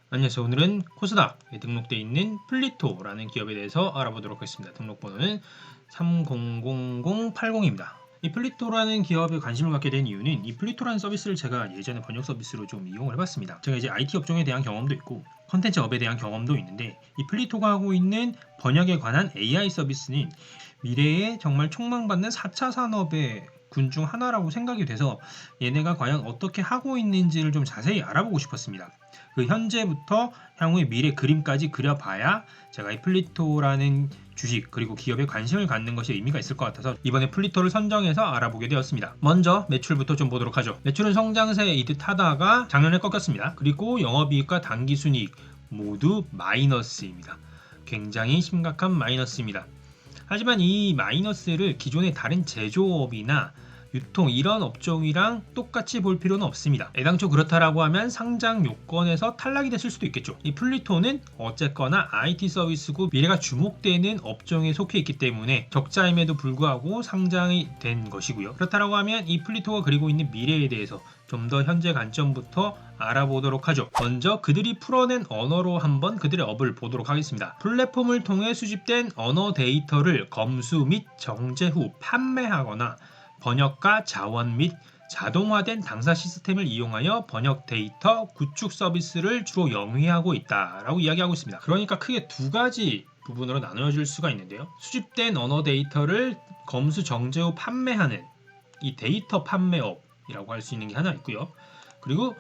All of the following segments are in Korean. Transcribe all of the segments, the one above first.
안녕하세요. 오늘은 코스닥에 등록되어 있는 플리토라는 기업에 대해서 알아보도록 하겠습니다. 등록번호는 300080입니다. 이 플리토라는 기업에 관심을 갖게 된 이유는 이 플리토라는 서비스를 제가 예전에 번역 서비스로 좀 이용을 해봤습니다. 제가 이제 IT 업종에 대한 경험도 있고 컨텐츠 업에 대한 경험도 있는데 이 플리토가 하고 있는 번역에 관한 AI 서비스는 미래에 정말 촉망받는 4차 산업의 군 중 하나라고 생각이 돼서 얘네가 과연 어떻게 하고 있는지를 좀 자세히 알아보고 싶었습니다. 그 현재부터 향후의 미래 그림까지 그려봐야 제가 이 플리토라는 주식 그리고 기업에 관심을 갖는 것이 의미가 있을 것 같아서 이번에 플리토를 선정해서 알아보게 되었습니다. 먼저 매출부터 좀 보도록 하죠. 매출은 성장세이듯 하다가 작년에 꺾였습니다. 그리고 영업이익과 당기순이익 모두 마이너스입니다. 굉장히 심각한 마이너스입니다. 하지만 이 마이너스를 기존의 다른 제조업이나 유통 이런 업종이랑 똑같이 볼 필요는 없습니다. 애당초 그렇다라고 하면 상장 요건에서 탈락이 됐을 수도 있겠죠. 이 플리토는 어쨌거나 IT 서비스고 미래가 주목되는 업종에 속해 있기 때문에 적자임에도 불구하고 상장이 된 것이고요. 그렇다라고 하면 이 플리토가 그리고 있는 미래에 대해서 좀 더 현재 관점부터 알아보도록 하죠. 먼저 그들이 풀어낸 언어로 한번 그들의 업을 보도록 하겠습니다. 플랫폼을 통해 수집된 언어 데이터를 검수 및 정제 후 판매하거나 번역가 자원 및 자동화된 당사 시스템을 이용하여 번역 데이터 구축 서비스를 주로 영위하고 있다라고 이야기하고 있습니다. 그러니까 크게 두 가지 부분으로 나누어질 수가 있는데요. 수집된 언어 데이터를 검수 정제 후 판매하는 이 데이터 판매업이라고 할 수 있는 게 하나 있고요. 그리고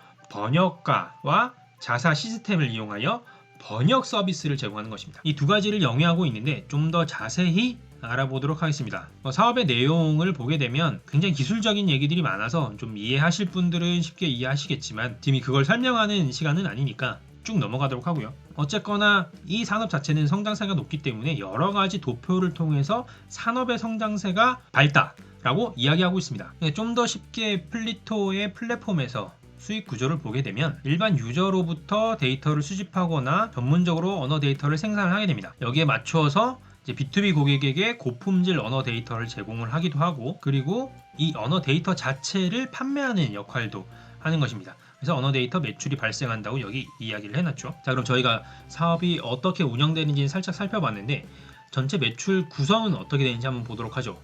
번역가와 자사 시스템을 이용하여 번역 서비스를 제공하는 것입니다. 이 두 가지를 영위하고 있는데 좀 더 자세히 알아보도록 하겠습니다. 사업의 내용을 보게 되면 굉장히 기술적인 얘기들이 많아서 좀 이해하실 분들은 쉽게 이해하시겠지만 지금 그걸 설명하는 시간은 아니니까 쭉 넘어가도록 하고요. 어쨌거나 이 산업 자체는 성장세가 높기 때문에 여러 가지 도표를 통해서 산업의 성장세가 밝다라고 이야기하고 있습니다. 좀 더 쉽게 플리토의 플랫폼에서 수익 구조를 보게 되면 일반 유저로부터 데이터를 수집하거나 전문적으로 언어 데이터를 생산을 하게 됩니다. 여기에 맞추어서 B2B 고객에게 고품질 언어 데이터를 제공을 하기도 하고 그리고 이 언어 데이터 자체를 판매하는 역할도 하는 것입니다. 그래서 언어 데이터 매출이 발생한다고 여기 이야기를 해놨죠. 자, 그럼 저희가 사업이 어떻게 운영되는지 살짝 살펴봤는데 전체 매출 구성은 어떻게 되는지 한번 보도록 하죠.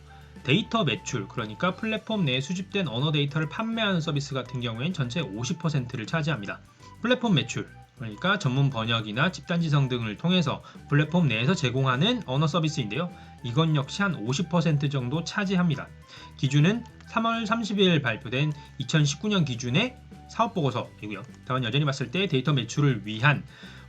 데이터 매출, 그러니까 플랫폼 내에 수집된 언어 데이터를 판매하는 서비스 같은 경우에는 전체 50%를 차지합니다. 플랫폼 매출, 그러니까 전문 번역이나 집단지성 등을 통해서 플랫폼 내에서 제공하는 언어 서비스인데요. 이건 역시 한 50% 정도 차지합니다. 기준은 3월 30일 발표된 2019년 기준의 사업보고서이고요. 다만 여전히 봤을 때 데이터 매출을 위한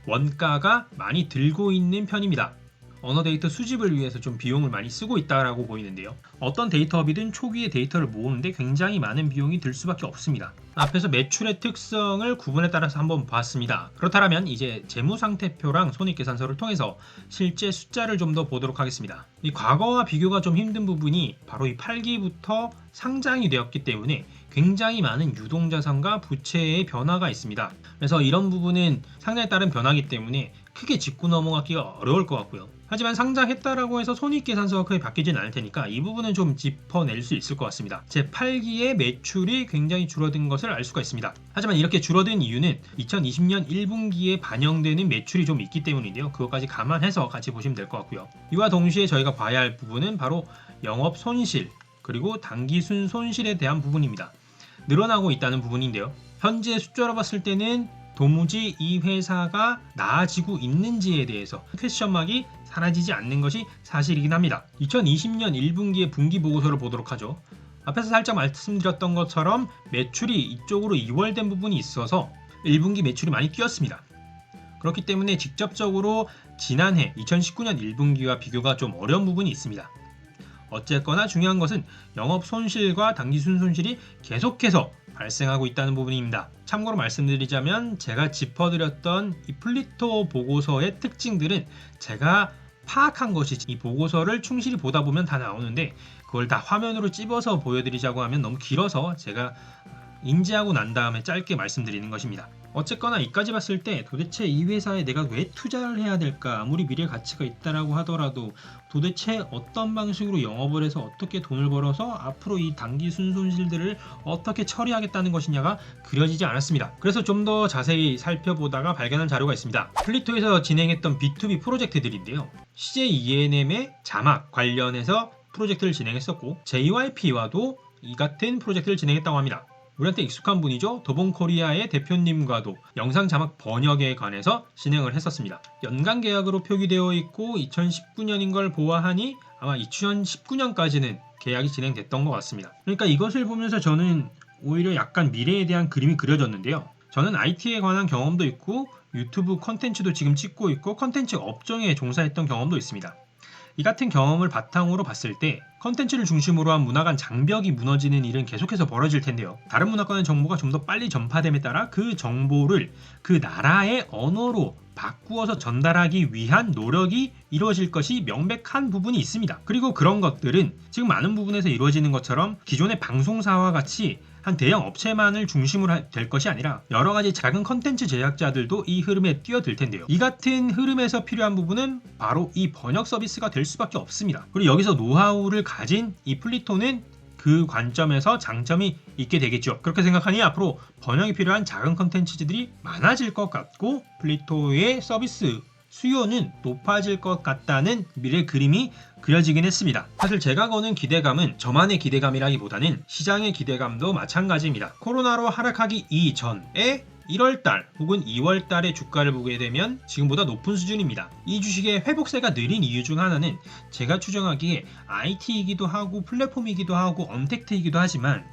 원가가 많이 들고 있는 편입니다. 언어 데이터 수집을 위해서 좀 비용을 많이 쓰고 있다라고 보이는데요. 어떤 데이터업이든 초기에 데이터를 모으는데 굉장히 많은 비용이 들 수밖에 없습니다. 앞에서 매출의 특성을 구분에 따라서 한번 봤습니다. 그렇다면 이제 재무상태표랑 손익계산서를 통해서 실제 숫자를 좀 더 보도록 하겠습니다. 이 과거와 비교가 좀 힘든 부분이 바로 이 8기부터 상장이 되었기 때문에 굉장히 많은 유동자산과 부채의 변화가 있습니다. 그래서 이런 부분은 상장에 따른 변화이기 때문에 크게 짚고 넘어가기가 어려울 것 같고요. 하지만 상장했다라고 해서 손익계산서가 크게 바뀌진 않을 테니까 이 부분은 좀 짚어낼 수 있을 것 같습니다. 제8기의 매출이 굉장히 줄어든 것을 알 수가 있습니다. 하지만 이렇게 줄어든 이유는 2020년 1분기에 반영되는 매출이 좀 있기 때문인데요. 그것까지 감안해서 같이 보시면 될 것 같고요. 이와 동시에 저희가 봐야 할 부분은 바로 영업 손실 그리고 단기순 손실에 대한 부분입니다. 늘어나고 있다는 부분인데요. 현재 숫자로 봤을 때는 도무지 이 회사가 나아지고 있는지에 대해서 퀘스천마크가 사라지지 않는 것이 사실이긴 합니다. 2020년 1분기의 분기 보고서를 보도록 하죠. 앞에서 살짝 말씀드렸던 것처럼 매출이 이쪽으로 이월된 부분이 있어서 1분기 매출이 많이 뛰었습니다. 그렇기 때문에 직접적으로 지난해 2019년 1분기와 비교가 좀 어려운 부분이 있습니다. 어쨌거나 중요한 것은 영업 손실과 당기순 손실이 계속해서 발생하고 있다는 부분입니다. 참고로 말씀드리자면 제가 짚어드렸던 이 플리토 보고서의 특징들은 제가 파악한 것이 이 보고서를 충실히 보다 보면 다 나오는데 그걸 다 화면으로 찝어서 보여드리자고 하면 너무 길어서 제가 인지하고 난 다음에 짧게 말씀드리는 것입니다. 어쨌거나 이까지 봤을 때 도대체 이 회사에 내가 왜 투자를 해야 될까? 아무리 미래 가치가 있다라고 하더라도 도대체 어떤 방식으로 영업을 해서 어떻게 돈을 벌어서 앞으로 이 단기 순손실들을 어떻게 처리하겠다는 것이냐가 그려지지 않았습니다. 그래서 좀 더 자세히 살펴보다가 발견한 자료가 있습니다. 플리토에서 진행했던 B2B 프로젝트들인데요. CJ ENM의 자막 관련해서 프로젝트를 진행했었고 JYP와도 이 같은 프로젝트를 진행했다고 합니다. 우리한테 익숙한 분이죠. 더본코리아의 대표님과도 영상 자막 번역에 관해서 진행을 했었습니다. 연간 계약으로 표기되어 있고 2019년인 걸 보아하니 아마 2019년까지는 계약이 진행됐던 것 같습니다. 그러니까 이것을 보면서 저는 오히려 약간 미래에 대한 그림이 그려졌는데요. 저는 IT에 관한 경험도 있고 유튜브 컨텐츠도 지금 찍고 있고 컨텐츠 업종에 종사했던 경험도 있습니다. 이 같은 경험을 바탕으로 봤을 때 컨텐츠를 중심으로 한 문화 간 장벽이 무너지는 일은 계속해서 벌어질 텐데요. 다른 문화권의 정보가 좀 더 빨리 전파됨에 따라 그 정보를 그 나라의 언어로 바꾸어서 전달하기 위한 노력이 이루어질 것이 명백한 부분이 있습니다. 그리고 그런 것들은 지금 많은 부분에서 이루어지는 것처럼 기존의 방송사와 같이 한 대형 업체만을 중심으로 될 것이 아니라 여러 가지 작은 컨텐츠 제작자들도 이 흐름에 뛰어들 텐데요. 이 같은 흐름에서 필요한 부분은 바로 이 번역 서비스가 될 수밖에 없습니다. 그리고 여기서 노하우를 가진 이 플리토는 그 관점에서 장점이 있게 되겠죠. 그렇게 생각하니 앞으로 번역이 필요한 작은 컨텐츠들이 많아질 것 같고 플리토의 서비스 수요는 높아질 것 같다는 미래 그림이 그려지긴 했습니다. 사실 제가 거는 기대감은 저만의 기대감이라기보다는 시장의 기대감도 마찬가지입니다. 코로나로 하락하기 이전에 1월달 혹은 2월달의 주가를 보게 되면 지금보다 높은 수준입니다. 이 주식의 회복세가 느린 이유 중 하나는 제가 추정하기에 IT이기도 하고 플랫폼이기도 하고 언택트이기도 하지만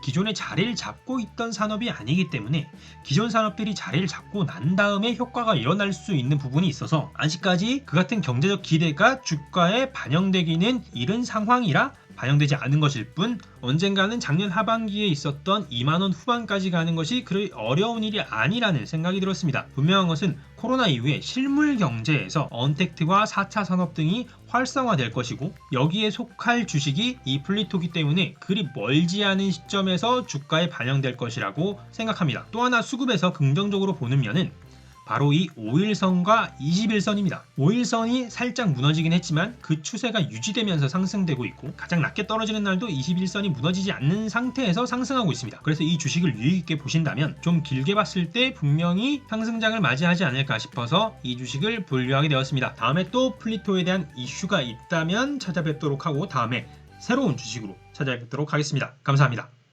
기존에 자리를 잡고 있던 산업이 아니기 때문에 기존 산업들이 자리를 잡고 난 다음에 효과가 일어날 수 있는 부분이 있어서 아직까지 그 같은 경제적 기대가 주가에 반영되기는 이른 상황이라 반영되지 않은 것일 뿐 언젠가는 작년 하반기에 있었던 2만원 후반까지 가는 것이 그리 어려운 일이 아니라는 생각이 들었습니다. 분명한 것은 코로나 이후에 실물 경제에서 언택트와 4차 산업 등이 활성화될 것이고 여기에 속할 주식이 이 플리토기 때문에 그리 멀지 않은 시점에서 주가에 반영될 것이라고 생각합니다. 또 하나 수급에서 긍정적으로 보는 면은 바로 이 5일선과 21선입니다. 5일선이 살짝 무너지긴 했지만 그 추세가 유지되면서 상승되고 있고 가장 낮게 떨어지는 날도 21선이 무너지지 않는 상태에서 상승하고 있습니다. 그래서 이 주식을 유의 있게 보신다면 좀 길게 봤을 때 분명히 상승장을 맞이하지 않을까 싶어서 이 주식을 분류하게 되었습니다. 다음에 또 플리토에 대한 이슈가 있다면 찾아뵙도록 하고 다음에 새로운 주식으로 찾아뵙도록 하겠습니다. 감사합니다.